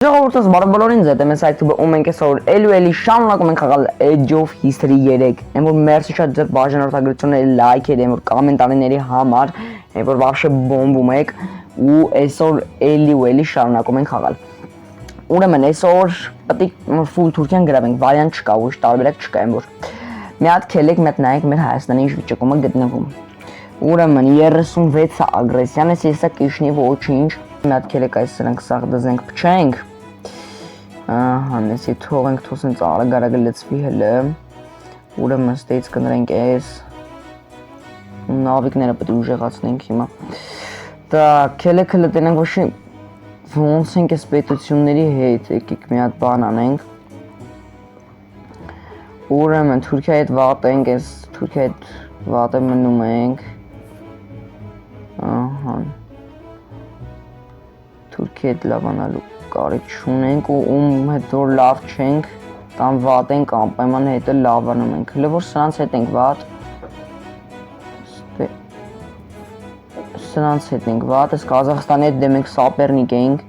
Ժողովուրդս բարբարորին ձետ եմ ես այդտուբը ու մենք ես որ էլի շանունակում ենք խաղալ Age of History 3 եմ որ մերսի շատ ձեր բաժանորդագրությունների լայքեր եմ որ կոմենտարիների համար եմ որ վաբշե բոմբում եք ու այսօր էլի շանունակում ենք խաղալ ուրեմն այսօր պետք է ֆուլ Թուրքիան գրավենք վարիանտ չկա ոչ տարբերակ չկա եմ որ մի հատ քելեք մետ նայեք մեր Հայաստանի ինչ վիճակում է գտնվում ուրեմն 36 ագրեսիան է սա կիշնի ոչինչ մի հատ քելեք այս սրանք սաղ դզենք փչենք Հանեսի թողենք թոսենց արագ լծվի հլը ուրեմն ստեից կներենք այս նավիկները պետք է ուժեղացնենք հիմա դա քելեքը լտենենք ոչի ոնց ենք այս պետությունների հետ եկեք մի հատ բան անենք ուրեմն Թուրքիայի հետ վատենք այս Թուրքիայի հետ վատը մնում ենք Թուրքիայի հետ լավանալու կարիք չունենք ու ում հետ որ լավ չենք կամ վատ ենք անպայման հետը լավանում ենք հələ որ սրանց հետ ենք վատ սրանց հետ ենք վատ այս Ղազախստանի հետ դեմ ենք սապերնիկ ենք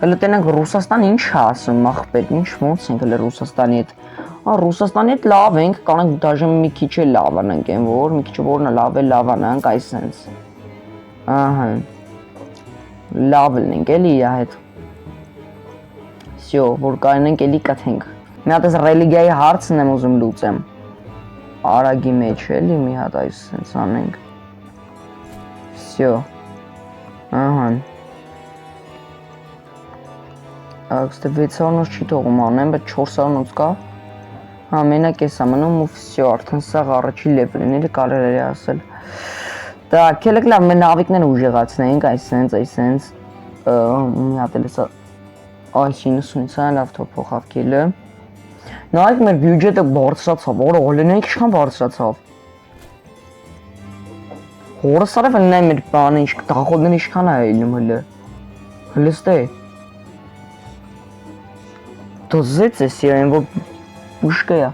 հələ տենենք Ռուսաստան ինչ է ասում ախպեր ինչ ոնց ենք հələ Ռուսաստանի հետ Ռուսաստանի հետ լավ ենք կանենք դաժե մի քիչ է լավանանք են որ մի քիչ որն է լավանանք այսպես ահա լավ լինենք էլի իր հետ Всё, որ կարենենք էլի կթենք։ Մի հատ էս ռելիգիայի հարցն եմ ուզում լուծեմ։ Արագի մեջ էլի մի հատ այս սենց անենք։ Всё։ Ահա։ Ակստե 600-ից չի թողում անեմ, բայց 400-ից կա։ Հա, մենակ էս ամնում ու всё, արդեն սա առաջի լեվելն էլի կարելի է ասել։ Դա քելեք լավ մեր նավիկները ուժեղացնենք, այսենց մի հատ էլ էսա Այս 90-ից լավ թող փոխավ քելը նայեք մեր բյուջետը բարձրացավ որը օլենեք ինչքան բարձրացավ հորս արավ նայ մեր բանը ինչ դախոդները ինչքան է ելնում հələ ստե դոզեց էս իրեն որ ուշկա է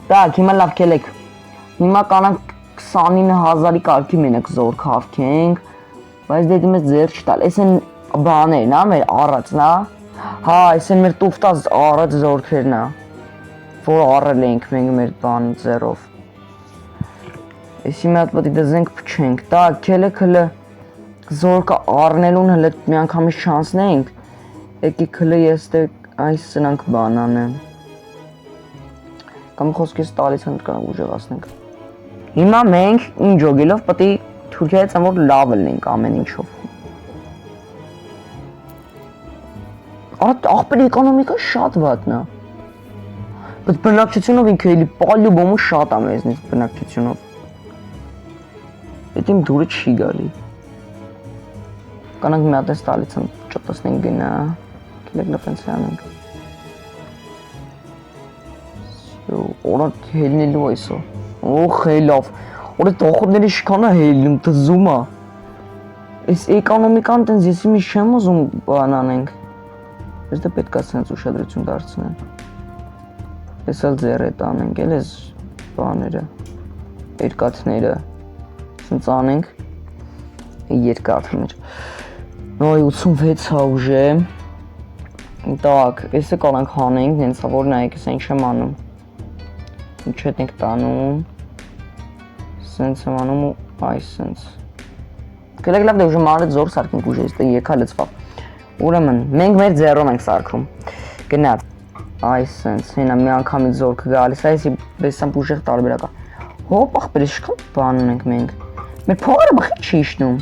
Так հիմա լավ քելեք հիմա կանանք 29000-ի կարգի մենակ զորք հավքենք բայց դե դիմս ձեր չտալ էս են բաներն է մեր առածն է Հա, այս են մեր տուֆտած առած զորքերն է, որ առել ենք մենք մեր բան ձերով Էսի մի հատ պետք է դզենք փչենք, տակ, քելեք հլը զորքը առնելուն հլը մի անգամից չանցնենք Եկեք հլը ես դե այս սրանք բան անեմ Կամ խոսքից տալիս հենց կանք ուժեղացնենք Հիմա մենք ինչ ոգելով պետք է Թուրքիայից որ լավ լինենք ամեն ինչով Ախպեր էկոնոմիկա շատ վատն է Բայց բնակչությունով ինքը էլի պալյուբոմու շատ է մեզնից բնակչությունով Էդ իմ դուրը չի գալի Կանանք մի հատ ես տալից են ճոտասնենք գնա Կելեք լպենց անենք Օրատ հելնելու այսո Օխ հելավ Օրը տոխորների շքան է հելնում տզում է Այս էկոնոմիկան տենց եսի մի չեմ ուզում բան անենք Ես դա պետք է սենց ուշադրություն դարձնեն Ես էլ ձեր հետ անենք էլ ես բաները երկաթները սենց անենք երկաթ մեջ Նոյ 86 հա ուժե Так, եսը կանանք հանենք նենցա որ նայեք ես ինչ եմ անում Ինչ հետ ենք տանում Սենց եմ անում ու այս սենց Կելեք լավ դե ուժը մանրետ զոր սարկենք ուժը ես դե եկա լծվավ Ուրեմն, մենք մեր ձեռով ենք սարքում Գնաց Այս սենց, հենա մի անգամից զորքը գալիս Այսի բեսամբ ուժեղ տարբերակա Հոպ, ախպեր, իշքան բան ունենք մենք Մեր փողերը բխի չի իշնում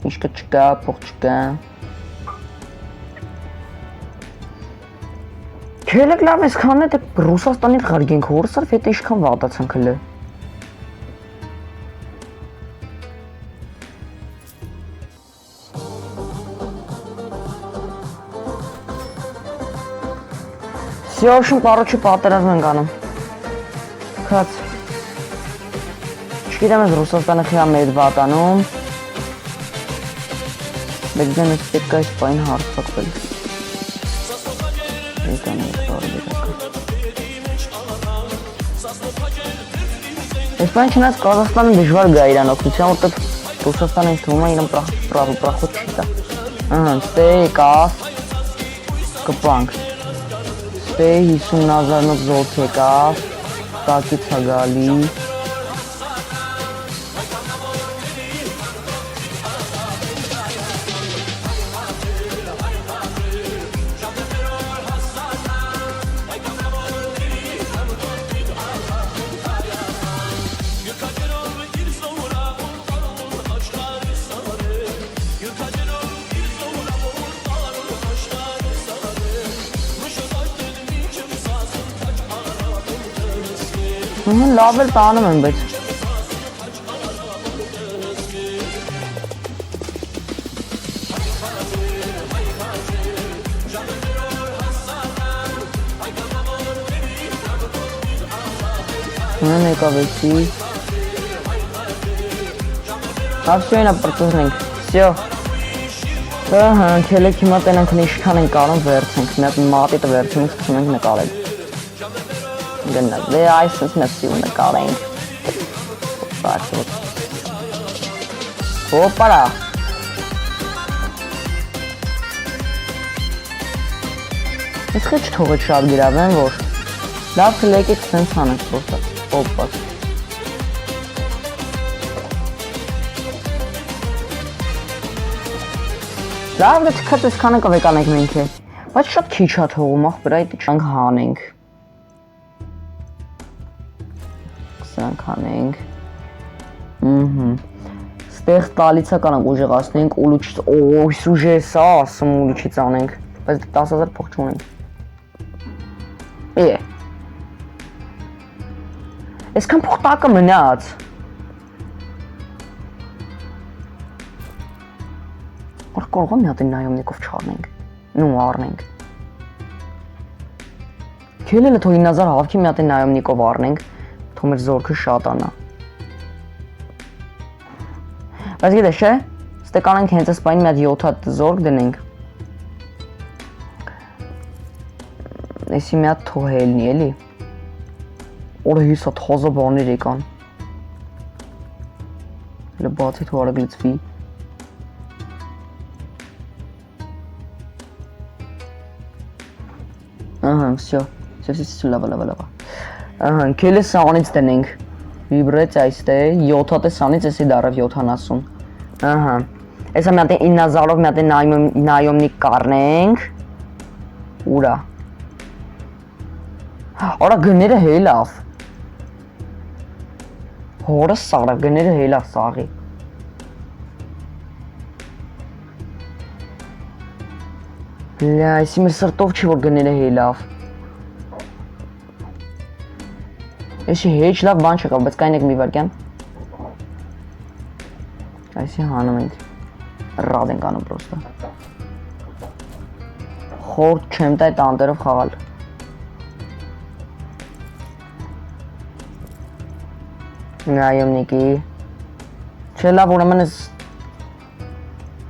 Իշկը չկա, փող չկա Քելեք լավ ես քան է Ռուսաստանից խարգենք հորսար վետ իշքան վատացանք հլը Всё, в общем, короче, պատերազմ ենք անում Քաց Չգիտեմ ես Ռուսաստանը խիա մեր վատանում Բայց դեմ ես պետք է այս պայն հարցակվել Եկան ես տարբերակը Այս պայն չնայած Ղազախստանը դժվար գա իրան օգնության, որտեղ Ռուսաստանը ինձ թվում է իրան պրախոտ չի տա Ահա, ստե եկավ կպանք։ Ստե 50,000-նոց զորք եկավ, տակից է գալի։ Լավ էլ տանում եմ, բայց Մեն եկավեցի Ապսյոյնա պրտուզնենք, սյո Ահա, կելեք հիմա տենանք նիշքան ենք կարում վերցենք, մի հատ մատիտը վերցենք, սկսում ենք նկարել Գնա, դե այսպես նսի ու նկարենք Հոպարա Ես խիչ թողեց շատ գրավեն, որ լավ կլեկեք սենց հանենք պրոստա Հոպաս Լավ դե թքած ես քանը կվեկանենք մենք է Բայց շատ քիչ հա թողում աղբր այդ չանք հանենք Սրանք հանենք Ստեղ տալիցա կանանք ուժեղացնենք ուլուչից Օյ սուժե սա ասում ուլուչից անենք Բայց 10,000 փող չունենք Այսքան փող տակը մնաց Որ կարող եմ մի հատ նայոմնիկով չառնենք Նու առնենք Քելելը թող 9,000 հավքի մի հատ նայոմնիկով առնենք Թող մեր զորքը շատանա Բայց գիտես չէ, ստե կանանք հենց այս պայն մի հատ 7 հատ զորք դնենք Էսի մի հատ թող հելնի էլի Օրը 5 հատ խոզը բաներ եկան Հելը բացի թող արագ լծվի Ահա, всё, լավա Ահա, քելը սանից տնենք Վիբրեց այստե 7 հատ է սանից էսի դարավ 70 Ահա Էսա մի հատ 9,000-ով մի հատ նայոմնիկ կառնենք Ուրա Արա գները հելավ Հորը սարավ գները հելավ սաղի Լա, այսի մեր սրտով չի որ գները հելավ Էսի հեչ լավ բան չկա, բայց կայնեք մի վարկյան Այսի հանում ենք Ռադ ենք անում պրոստը Խորդ չեմ տա այդ անտերով խաղալ Նայոմնիկի Չէ լավ ուրեմն ես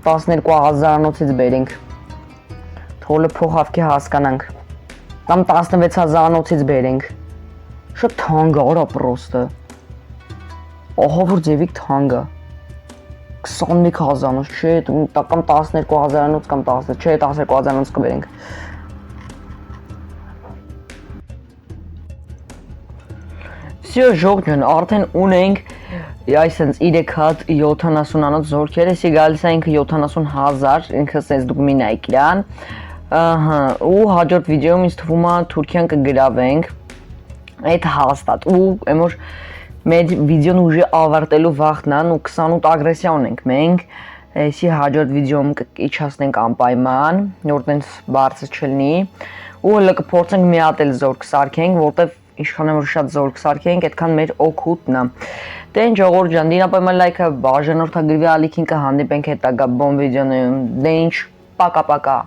12,000-անոցից բերենք Թոլը փող հավքի հասկանանք Կամ 16,000-անոցից բերենք Շատ թանկ է, արա պրոստը Ահա որ ձևիկ թանկ է 25,000-անոց, չէ, կամ 12,000-անոց կամ 10, չէ, 12,000-անոց կբերենք Всё, ժողջան, արդեն ունենք Այսենց 3 հատ 70-անոց զորքեր, էսի գալիս է ինքը 70,000, ինքը սենց դուք մի նայք իրան Ահա, ու հաջորդ վիդեոում ինձ թվում է Թուրքիան կգրավենք Այդ հաստատ ու εμոր մեր վիդեոն ուժի ավարտելու վաղտնն ու 28 ագրեսիա ունենք մենք Էսի հաջորդ վիդեոում կիչացնենք անպայման որ տենց բարձր չլինի ու հələ կփորձենք մի հատ էլ զորք սարքենք որտեվ ինչքան որ շատ զորք սարքենք այդքան մեր օգուտն է Դե ինչ ժողովուրդ ջան դինապայման լայքը բաժանորդագրվի ալիքին կհանդիպենք հետագա բոմ վիդեոներում Դե ինչ պակա